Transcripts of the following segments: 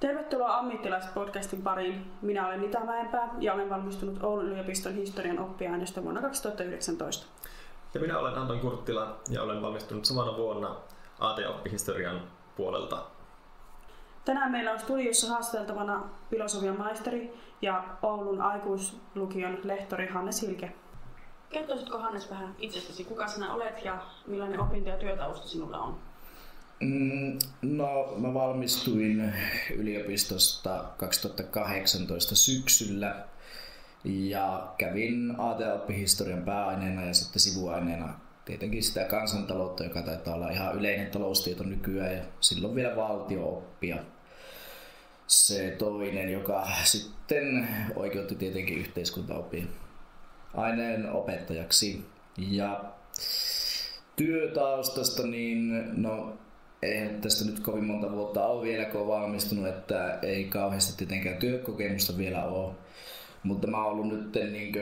Tervetuloa Ammittilaiset-podcastin pariin. Minä olen Nita Mäenpää ja olen valmistunut Oulun yliopiston historian oppiaineesta vuonna 2019. Ja minä olen Anton Kurttila ja olen valmistunut samana vuonna AT-oppihistorian puolelta. Tänään meillä on studiossa haastateltavana filosofian maisteri ja Oulun aikuislukion lehtori Hannes Hilke. Kertoisitko Hannes vähän itsestäsi, kuka sinä olet ja millainen opinto- ja työtausta sinulla on? No, mä valmistuin yliopistosta 2018 syksyllä ja kävin AT-oppihistorian pääaineena ja sitten sivuaineena tietenkin sitä kansantaloutta, joka taitaa olla ihan yleinen taloustieto nykyään, ja silloin vielä valtio-oppia. Se toinen, joka sitten oikeutti tietenkin yhteiskuntaopin aineen opettajaksi. Ja työtaustasta, niin no, eihän tästä nyt kovin monta vuotta ole vielä, kun olen valmistunut, että ei kauheasti tietenkään työkokemusta vielä ole. Mutta mä oon ollut nyt niin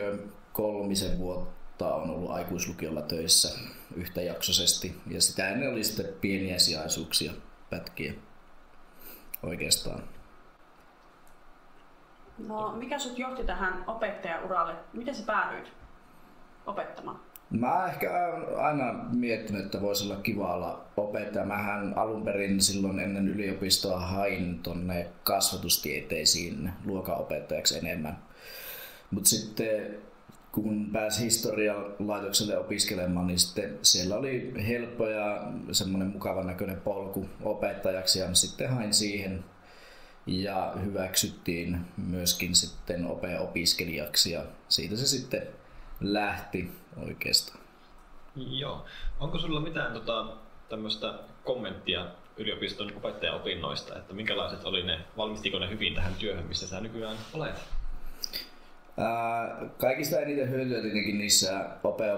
3 vuotta on ollut aikuislukiolla töissä yhtäjaksoisesti. Ja sitä ennen oli sitten pieniä sijaisuuksia, pätkiä oikeastaan. No, mikä sut johti tähän opettajauralle? Miten sä päädyit opettamaan? Mä ehkä aina miettinyt, että voisi olla kiva olla opettaja. Mähän alun perin silloin ennen yliopistoa hain tonne kasvatustieteisiin luokanopettajaksi enemmän. Mutta sitten kun pääsi historialaitokselle opiskelemaan, niin sitten siellä oli helppo ja semmoinen mukavan näköinen polku opettajaksi ja sitten hain siihen ja hyväksyttiin myöskin sitten opiskelijaksi ja siitä se sitten lähti oikeastaan. Joo. Onko sulla mitään tämmöistä kommenttia yliopiston opettajaopinnoista, että minkälaiset oli ne, valmistiko ne hyvin tähän työhön, missä sä nykyään olet? Kaikista eniten hyötyä tietenkin niissä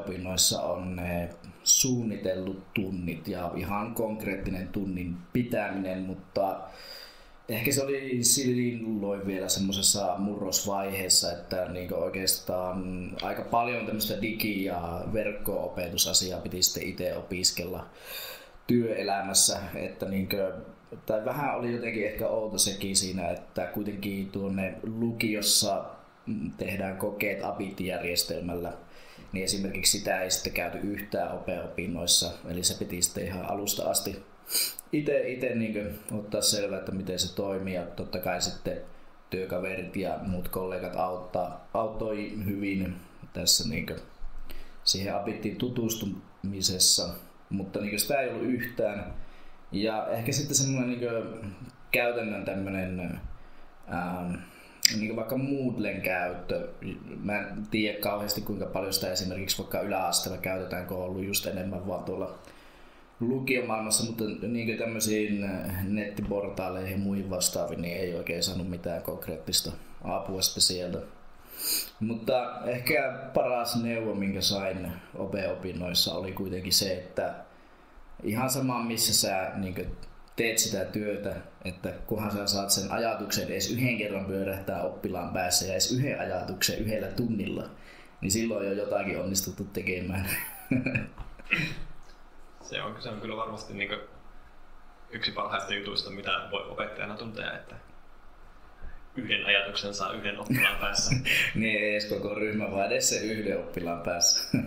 opinnoissa on ne suunnitellut tunnit ja ihan konkreettinen tunnin pitäminen, mutta ehkä se oli silloin vielä semmoisessa murrosvaiheessa, että niin oikeastaan aika paljon tämmöistä digi- ja verkko-opetusasiaa piti sitten itse opiskella työelämässä, että tai vähän oli jotenkin ehkä outo sekin siinä, että kuitenkin tuonne lukiossa tehdään kokeet ABIT-järjestelmällä, niin esimerkiksi sitä ei sitten käyty yhtään opinnoissa, eli se piti sitten ihan alusta asti itse niin ottaa selvää, että miten se toimii, ja totta kai sitten työkaverit ja muut kollegat auttoi hyvin tässä niin siihen ABITiin tutustumisessa, mutta niin sitä ei ollut yhtään. Ja ehkä sitten semmoinen niin käytännön tämmöinen niin vaikka Moodlen käyttö. Mä en tiedä kauheasti kuinka paljon sitä esimerkiksi vaikka yläasteella käytetään, kun on ollut just enemmän vaan tuolla lukiomaailmassa, mutta niin tämmöisiin nettiportaaleihin ja muihin vastaaviin niin ei oikein saanut mitään konkreettista apua sitten sieltä. Mutta ehkä paras neuvo, minkä sain opinnoissa, oli kuitenkin se, että ihan sama missä sä niin teet sitä työtä, että kunhan sä saat sen ajatuksen edes yhden kerran pyörähtää oppilaan päässä ja edes yhden ajatuksen yhdellä tunnilla, niin silloin jo jotakin onnistuttu tekemään. Se on kyllä varmasti niin yksi parhaista jutuista, mitä voi opettajana tuntea, että yhden ajatuksen saa yhden oppilaan päässä. Niin ei edes koko ryhmä, vaan edes se yhden oppilaan päässä.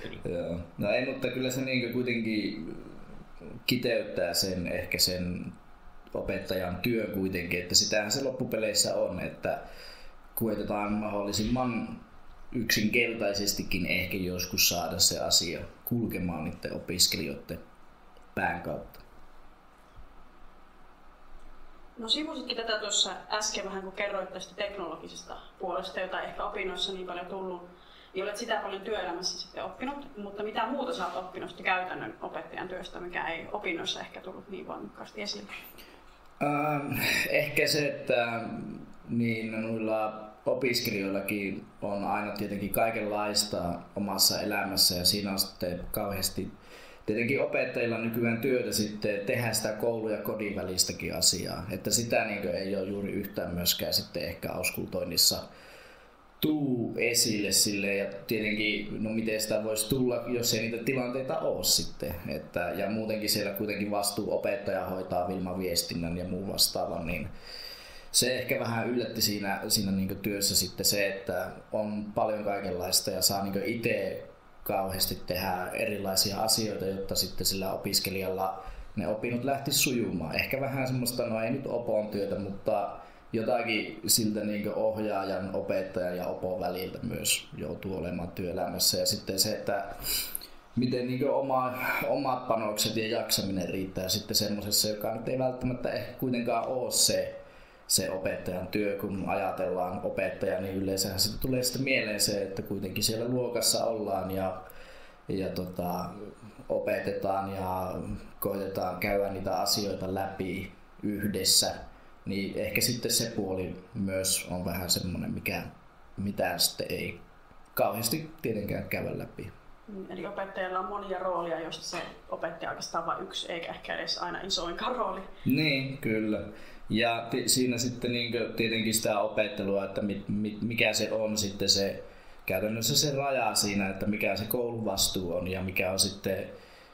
Kyllä. Joo. No ei, mutta kyllä se niin kuitenkin kiteyttää ehkä sen opettajan työn kuitenkin, että sitähän se loppupeleissä on, että koetetaan mahdollisimman yksinkertaisestikin ehkä joskus saada se asia kulkemaan niiden opiskelijoiden pään kautta. No sivusitkin tätä tuossa äsken vähän, kun kerroit tästä teknologisesta puolesta, jota ehkä opinnoissa niin paljon tullut, niin olet sitä paljon työelämässä sitten oppinut, mutta mitä muuta sä oot oppinut käytännön opettajan työstä, mikä ei opinnoissa ehkä tullut niin voimakkaasti esille? Ehkä se, että niin noilla opiskelijoillakin on aina tietenkin kaikenlaista omassa elämässä ja siinä on sitten kauheasti tietenkin opettajilla nykyään työtä sitten tehdä sitä koulun ja kodin välistäkin asiaa, että sitä niin ei ole juuri yhtään myöskään sitten ehkä auskultoinnissa tuu esille silleen, ja tietenkin, no miten sitä voisi tulla, jos ei niitä tilanteita ole sitten. Ja muutenkin siellä kuitenkin vastuuopettaja hoitaa Wilma-viestinnän ja muun vastaavan, niin se ehkä vähän yllätti siinä niin työssä sitten se, että on paljon kaikenlaista ja saa niin itse kauheasti tehdä erilaisia asioita, jotta sitten sillä opiskelijalla ne opinnot lähti sujumaan. Ehkä vähän semmoista, no ei nyt opon työtä, mutta jotakin siltä niin ohjaajan, opettajan ja opon väliltä myös joutuu olemaan työelämässä. Ja sitten se, että miten niin omat panokset ja jaksaminen riittää sitten semmoisessa, joka nyt ei välttämättä ehkä kuitenkaan ole se opettajan työ, kun ajatellaan opettajaa, niin yleensä sitten tulee sitten mieleen se, että kuitenkin siellä luokassa ollaan ja opetetaan ja koitetaan käydä niitä asioita läpi yhdessä, niin ehkä sitten se puoli myös on vähän semmoinen, mitä sitten ei kauheasti tietenkään käydä läpi. Eli opettajalla on monia roolia, joista se opettaja oikeastaan vain yksi, eikä ehkä edes aina isoinkaan rooli. Niin, kyllä. Ja siinä sitten niin tietenkin sitä opettelua, että mikä se on sitten se käytännössä se raja siinä, että mikä se koulun vastuu on ja mikä on sitten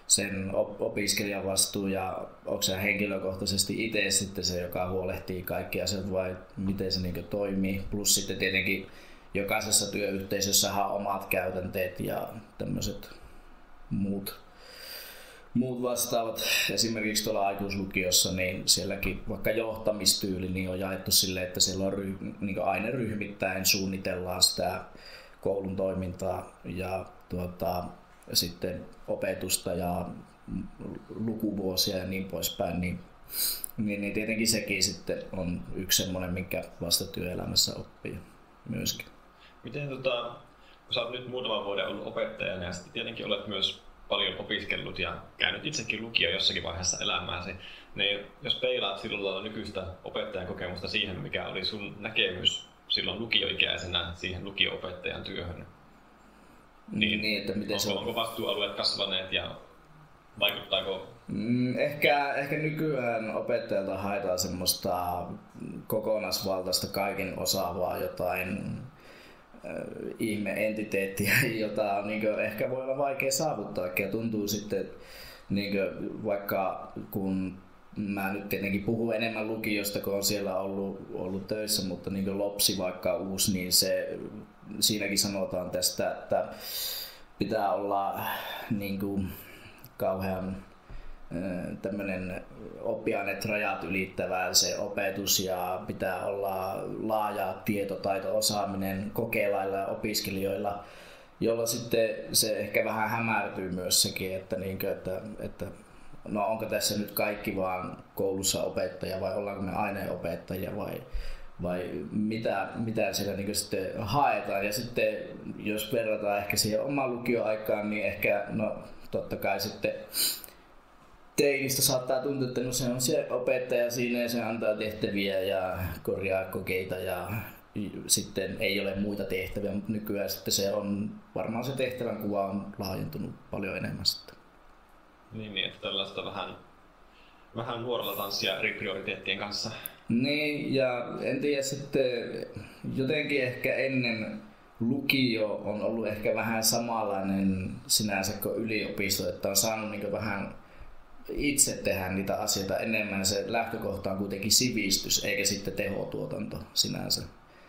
sen opiskelijan vastuu ja onko se henkilökohtaisesti itse sitten se, joka huolehtii kaikkia asioita vai miten se niin toimii. Plus sitten tietenkin jokaisessa työyhteisössä on omat käytänteet ja tämmöiset muut vastaavat. Esimerkiksi tuolla aikuislukiossa, niin sielläkin vaikka johtamistyyli niin on jaettu silleen, että siellä on niin aineryhmittäin suunnitellaan sitä koulun toimintaa ja sitten opetusta ja lukuvuosia ja niin poispäin. Niin tietenkin sekin sitten on yksi semmoinen, minkä vasta työelämässä oppii myöskin. Miten kun sä oot nyt muutaman vuoden ollut opettajana ja sitten tietenkin olet myös paljon opiskellut ja käynyt itsekin lukio jossakin vaiheessa elämääsi, niin jos peilaat silloin lailla nykyistä opettajan kokemusta siihen, mikä oli sun näkemys silloin lukioikäisenä siihen lukio-opettajan työhön, niin että miten onko vastuualueet kasvaneet ja vaikuttaako? Ehkä nykyään opettajalta haetaan semmoista kokonaisvaltaista kaiken osaavaa jotain ihme-entiteettiä, jota niin ehkä voi olla vaikea saavuttaa. Ja tuntuu sitten, niin vaikka kun mä nyt tietenkin puhun enemmän lukiosta, kun on siellä ollut töissä, mutta niin Lopsi vaikka uusi, niin siinäkin sanotaan tästä, että pitää olla niin kuin kauhean tämmöinen oppiaineet rajat ylittävää se opetus ja pitää olla laaja tietotaito, osaaminen kokeilailla ja opiskelijoilla, jolla sitten se ehkä vähän hämärtyy myös sekin, että no onko tässä nyt kaikki vaan koulussa opettaja vai ollaanko me aineenopettajia vai mitä siellä niin sitten haetaan. Ja sitten jos verrataan ehkä siihen omaan lukioaikaan, niin ehkä no totta kai sitten teinistä saattaa tuntua, että no se on se opettaja siinä ja se antaa tehtäviä ja korjaa kokeita ja sitten ei ole muita tehtäviä, mutta nykyään sitten se on varmaan se tehtävän kuva on laajentunut paljon enemmän sitten. Niin, että tällaista vähän nuorella tanssia eri prioriteettien kanssa. Niin, ja en tiedä sitten jotenkin ehkä ennen lukio on ollut ehkä vähän samanlainen sinänsä kuin yliopisto, että on saanut niin vähän itse tehdä niitä asioita enemmän. Se lähtökohta on kuitenkin sivistys eikä sitten tehotuotanto sinänsä.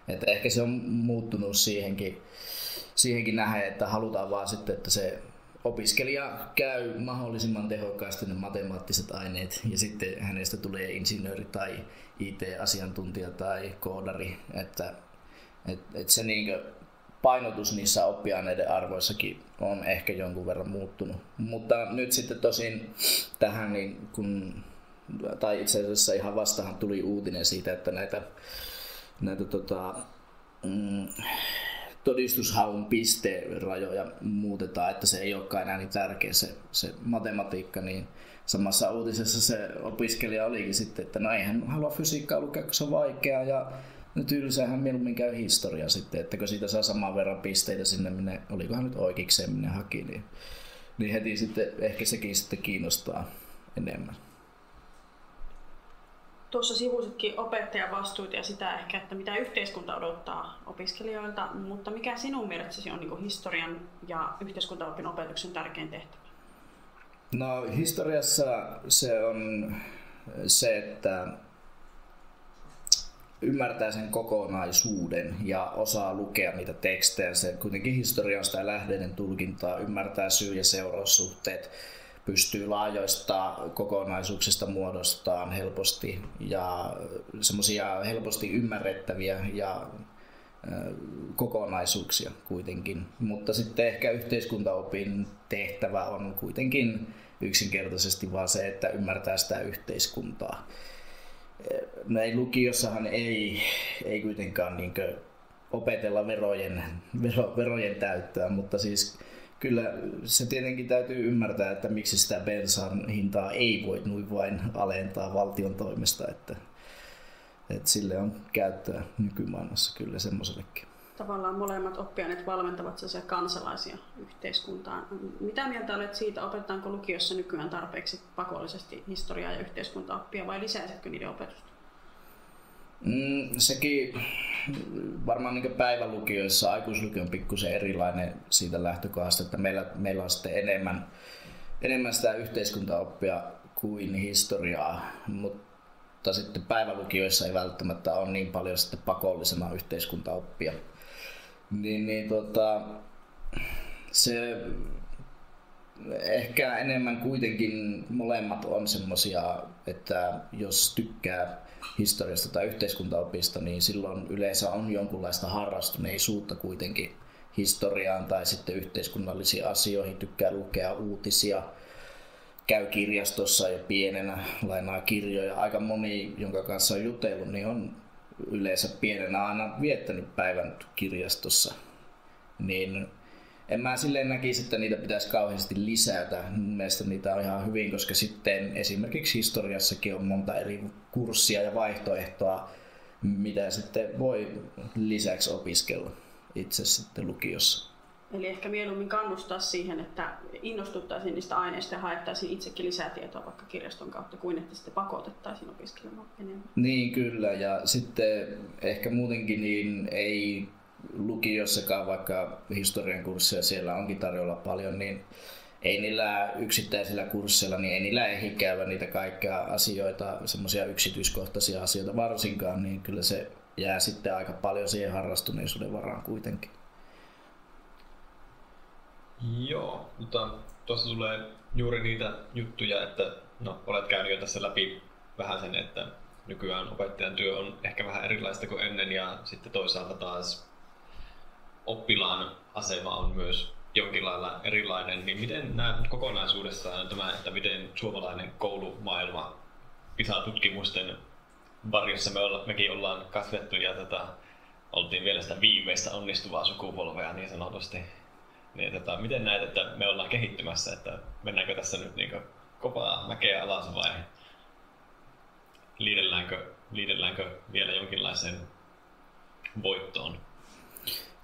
Että ehkä se on muuttunut siihenkin nähden, että halutaan vaan sitten, että se opiskelija käy mahdollisimman tehokkaasti ne matemaattiset aineet ja sitten hänestä tulee insinööri tai IT-asiantuntija tai koodari. Että se painotus niissä oppiaineiden arvoissakin on ehkä jonkun verran muuttunut. Mutta nyt sitten tosin tähän, tai itse asiassa ihan vastahan tuli uutinen siitä, että näitä todistushaun pisterajoja muutetaan, että se ei olekaan enää niin tärkeä se matematiikka, niin samassa uutisessa se opiskelija olikin sitten, että no ei hän halua fysiikkaa lukea, kun se on vaikeaa ja tylsähän mieluummin käy historia sitten, että kun siitä saa saman verran pisteitä sinne, olikohan nyt oikeikseen minne haki, niin heti sitten ehkä sekin sitten kiinnostaa enemmän. Tuossa sivusitkin opettajan vastuuta ja sitä ehkä, että mitä yhteiskunta odottaa opiskelijoilta, mutta mikä sinun mielestäsi on niin kuin historian ja yhteiskuntaopin opetuksen tärkein tehtävä? No historiassa se on se, että ymmärtää sen kokonaisuuden ja osaa lukea niitä tekstejä. Se kuitenkin historia on sitä lähteiden tulkintaa, ymmärtää syy- ja seuraussuhteet, pystyy laajoista kokonaisuuksista muodostamaan helposti ja semmoisia helposti ymmärrettäviä ja kokonaisuuksia kuitenkin. Mutta sitten ehkä yhteiskuntaopin tehtävä on kuitenkin yksinkertaisesti vaan se, että ymmärtää sitä yhteiskuntaa. Näin lukiossahan ei kuitenkaan niinkö opetella verojen täyttöä, mutta siis kyllä se tietenkin täytyy ymmärtää, että miksi sitä bensan hintaa ei voi noin vain alentaa valtion toimesta, että sille on käyttöä nykymaailmassa kyllä semmoisellekin. Tavallaan molemmat oppiaineet valmentavat sellaisia kansalaisia yhteiskuntaan. Mitä mieltä olet siitä, opetetaanko lukiossa nykyään tarpeeksi pakollisesti historiaa ja yhteiskuntaoppia vai lisäisitkö niiden opetusta? Sekin varmaan niin päivälukioissa, aikuislukio on pikkusen erilainen siitä lähtökohdasta, että meillä on sitten enemmän sitä yhteiskuntaoppia kuin historiaa, mutta sitten päivälukioissa ei välttämättä ole niin paljon sitten pakollisena yhteiskuntaoppia. Se ehkä enemmän kuitenkin molemmat on semmosia, että jos tykkää historiasta tai yhteiskuntaopista, niin silloin yleensä on jonkunlaista harrastuneisuutta kuitenkin historiaan tai sitten yhteiskunnallisiin asioihin, tykkää lukea uutisia, käy kirjastossa ja pienenä lainaa kirjoja. Aika moni, jonka kanssa on jutellut, niin on yleensä pienenä aina viettänyt päivän kirjastossa. Niin en mä silleen näkisi, että niitä pitäisi kauheasti lisätä. Mielestäni niitä on ihan hyvin, koska sitten esimerkiksi historiassakin on monta eri kurssia ja vaihtoehtoa, mitä sitten voi lisäksi opiskella itse sitten lukiossa. Eli ehkä mieluummin kannustaa siihen, että innostuttaisiin niistä aineista ja haettaisiin itsekin lisää tietoa vaikka kirjaston kautta, kuin että sitten pakotettaisiin opiskelemaan enemmän. Niin kyllä, ja sitten ehkä muutenkin niin ei lukiossakaan, vaikka historian kursseja siellä onkin tarjolla paljon, niin ei niillä yksittäisillä kursseilla, niin ei niillä ehdi käydä niitä kaikkia asioita, semmoisia yksityiskohtaisia asioita varsinkaan, niin kyllä se jää sitten aika paljon siihen harrastuneisuuden varaan kuitenkin. Joo, mutta tuossa tulee juuri niitä juttuja, että olet käynyt jo tässä läpi vähän sen, että nykyään opettajan työ on ehkä vähän erilaista kuin ennen ja sitten toisaalta taas oppilaan asema on myös jonkin lailla erilainen, niin miten näet kokonaisuudessaan tämä, että miten suomalainen koulumaailma PISA-tutkimusten varjossa mekin ollaan kasvettu ja oltiin vielä sitä viimeistä onnistuvaa sukupolvea niin sanotusti. Niin, miten näet, että me ollaan kehittymässä, että mennäänkö tässä nyt niin kovaa mäkeä alas vai liidelläänkö vielä jonkinlaiseen voittoon?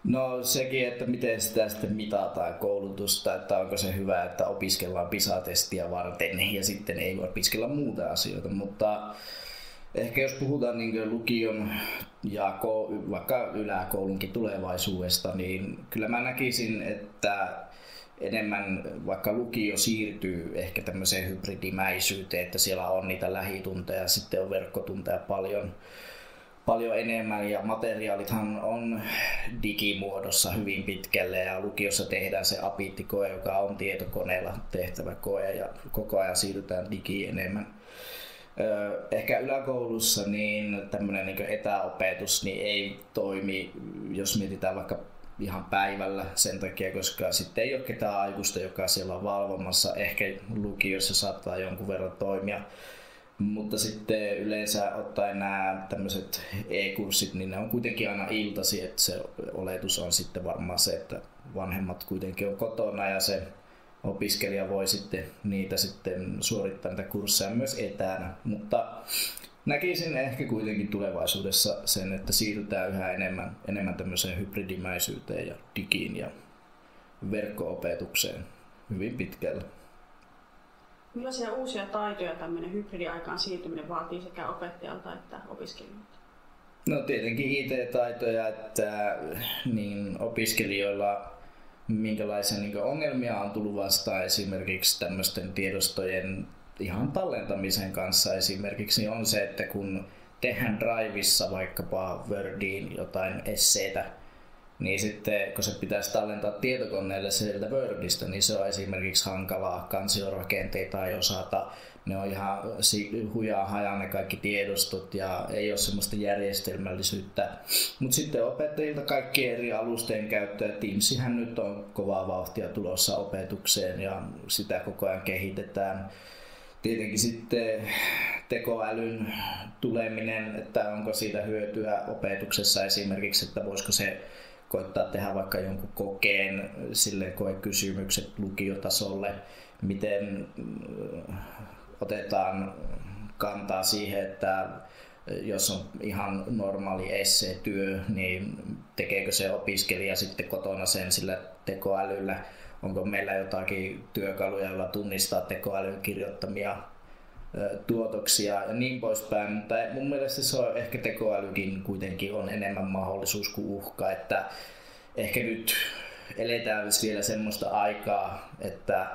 No sekin, että miten sitä sitten mitataan koulutusta, että onko se hyvä, että opiskellaan PISA-testiä varten ja sitten ei opiskella muuta asioita, mutta ehkä jos puhutaan niin lukion ja vaikka yläkoulunkin tulevaisuudesta, niin kyllä mä näkisin, että enemmän vaikka lukio siirtyy ehkä tämmöiseen hybridimäisyyteen, että siellä on niitä lähitunteja, sitten on verkkotunteja paljon enemmän ja materiaalithan on digimuodossa hyvin pitkälle ja lukiossa tehdään se apiittikoe, joka on tietokoneella tehtävä koe ja koko ajan siirrytään digiin enemmän. Ehkä yläkoulussa niin tämmöinen niin etäopetus niin ei toimi, jos mietitään vaikka ihan päivällä sen takia, koska sitten ei ole ketään aikuista, joka siellä on valvomassa. Ehkä lukiossa saattaa jonkun verran toimia. Mutta sitten yleensä ottaen nämä tämmöiset e-kurssit, niin ne on kuitenkin aina iltasi, että se oletus on sitten varmaan se, että vanhemmat kuitenkin on kotona ja se opiskelija voi sitten niitä sitten suorittaa niitä kursseja myös etänä. Mutta näkisin ehkä kuitenkin tulevaisuudessa sen, että siirrytään yhä enemmän tämmöiseen hybridimäisyyteen ja digiin ja verkko-opetukseen hyvin pitkälle. Millaisia uusia taitoja tämmöinen hybridiaikaan siirtyminen vaatii sekä opettajalta että opiskelijoilta? No tietenkin IT-taitoja, että niin opiskelijoilla minkälaisia niin ongelmia on tullut vastaan esimerkiksi tämmöisten tiedostojen ihan tallentamisen kanssa esimerkiksi, niin on se, että kun tehdään Driveissa vaikkapa Wordiin jotain esseitä, niin sitten kun se pitäisi tallentaa tietokoneelle sieltä Wordista, niin se on esimerkiksi hankalaa. Kansiorakenteita ei osata, ne on ihan hujaa hajan ne kaikki tiedostot ja ei ole semmoista järjestelmällisyyttä. Mutta sitten opettajilta kaikki eri alustojen käyttöä. Teamsihän nyt on kovaa vauhtia tulossa opetukseen ja sitä koko ajan kehitetään. Tietenkin sitten tekoälyn tuleminen, että onko siitä hyötyä opetuksessa esimerkiksi, että voisiko se koittaa tehdä vaikka jonkun kokeen, sille koekysymykset lukiotasolle, miten otetaan kantaa siihen, että jos on ihan normaali esseetyö, niin tekeekö se opiskelija sitten kotona sen sillä tekoälyllä, onko meillä jotakin työkaluja, joilla tunnistaa tekoälyn kirjoittamia tuotoksia ja niin poispäin, mutta mun mielestä se on ehkä tekoälykin kuitenkin on enemmän mahdollisuus kuin uhka, että ehkä nyt eletään vielä semmoista aikaa, että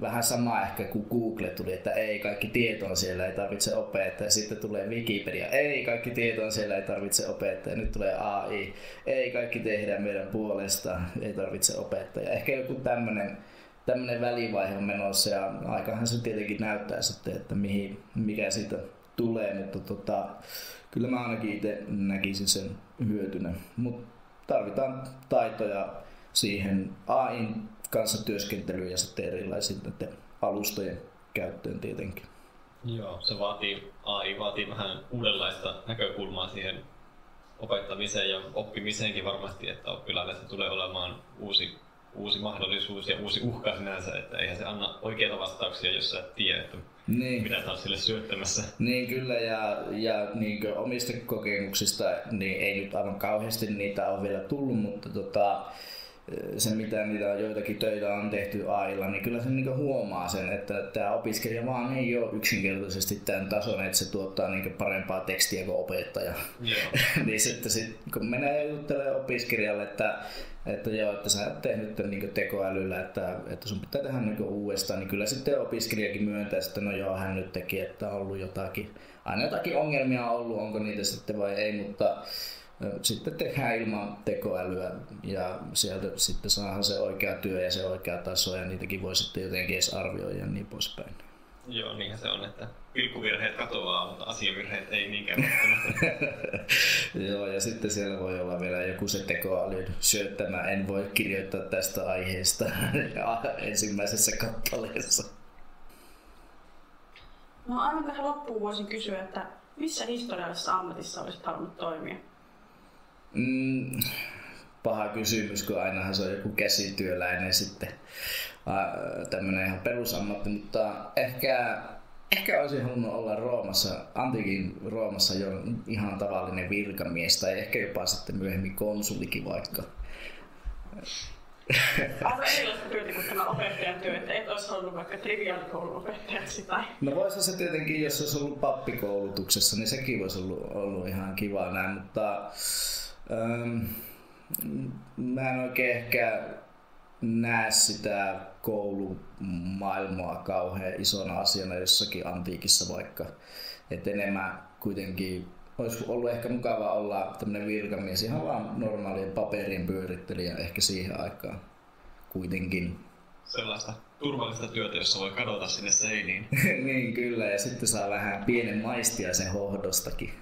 vähän sama ehkä kuin Google tuli, että ei kaikki tieto on siellä, ei tarvitse opettaa, ja sitten tulee Wikipedia, ei kaikki tieto on siellä, ei tarvitse opettaa, ja nyt tulee AI, ei kaikki tehdään meidän puolesta, ei tarvitse opettaa, ja ehkä joku tämmöinen välivaihe on menossa ja aikahan se tietenkin näyttää sitten, että mikä siitä tulee, mutta kyllä mä ainakin itse näkisin sen hyötynä. Mutta tarvitaan taitoja siihen AI:n kanssa työskentelyyn ja sitten erilaisiin alustojen käyttöön tietenkin. Joo, AI vaatii vähän uudenlaista näkökulmaa siihen opettamiseen ja oppimiseenkin varmasti, että oppilaille se tulee olemaan uusi mahdollisuus ja uusi uhka sinänsä, että eihän se anna oikeita vastauksia, jos sä et tiedä, että mitä sä oot sille syöttämässä. Niin kyllä, ja niin omista kokemuksista niin ei nyt aivan kauheasti niitä ole vielä tullut, mutta se mitä niitä joitakin töitä on tehty AI:lla, niin kyllä se niin huomaa sen, että tämä opiskelija vaan ei ole yksinkertaisesti tämän tason, että se tuottaa niin parempaa tekstiä kuin opettaja. Niin sitten kun menee juttelemaan opiskelijalle, että sä et tehnyt niin tekoälyllä, että sun pitää tehdä niin uudestaan, niin kyllä sitten opiskelijakin myöntää, että no joo, hän nyt teki, että on ollut aina jotakin ongelmia ollut, onko niitä sitten vai ei, mutta sitten tehdään ilman tekoälyä ja sieltä sitten saadaan se oikea työ ja se oikea taso ja niitäkin voi sitten jotenkin edes arvioida ja niin poispäin. Joo, niinhän se on, että pilkkuvirheet katoaa, mutta asiavirheet ei niinkään välttämättä. Joo, ja sitten siellä voi olla vielä joku se tekoäly syöttämä, en voi kirjoittaa tästä aiheesta ensimmäisessä kappaleessa. No aivan tähän loppuun voisin kysyä, että missä historiallisessa ammatissa olisit halunnut toimia? Paha kysymys, kun ainahan se on joku käsityöläinen sitten tämmöinen ihan perusammatti, mutta ehkä olisin halunnut olla antiikin Roomassa jo ihan tavallinen virkamies tai ehkä jopa sitten myöhemmin konsulikin vaikka. Aivan erilaista työtä kuin tämä opettajan työ, että et olisi halunnut vaikka triviaalikouluopettajaksi tai... No voisi se tietenkin, jos olisi ollut pappikoulutuksessa, niin sekin voisi ollut ihan kiva näin, mutta mä en oikein ehkä näe sitä koulumaailmaa kauhean isona asiana jossakin antiikissa vaikka. Et enemmän kuitenkin olisi ollut ehkä mukava olla tämmöinen virkamies, ihan vaan normaalien paperien pyörittelijä ehkä siihen aikaan kuitenkin. Sellaista turvallista työtä, jossa voi kadota sinne seiniin. Niin kyllä, ja sitten saa vähän pienen maistiaisen hohdostakin.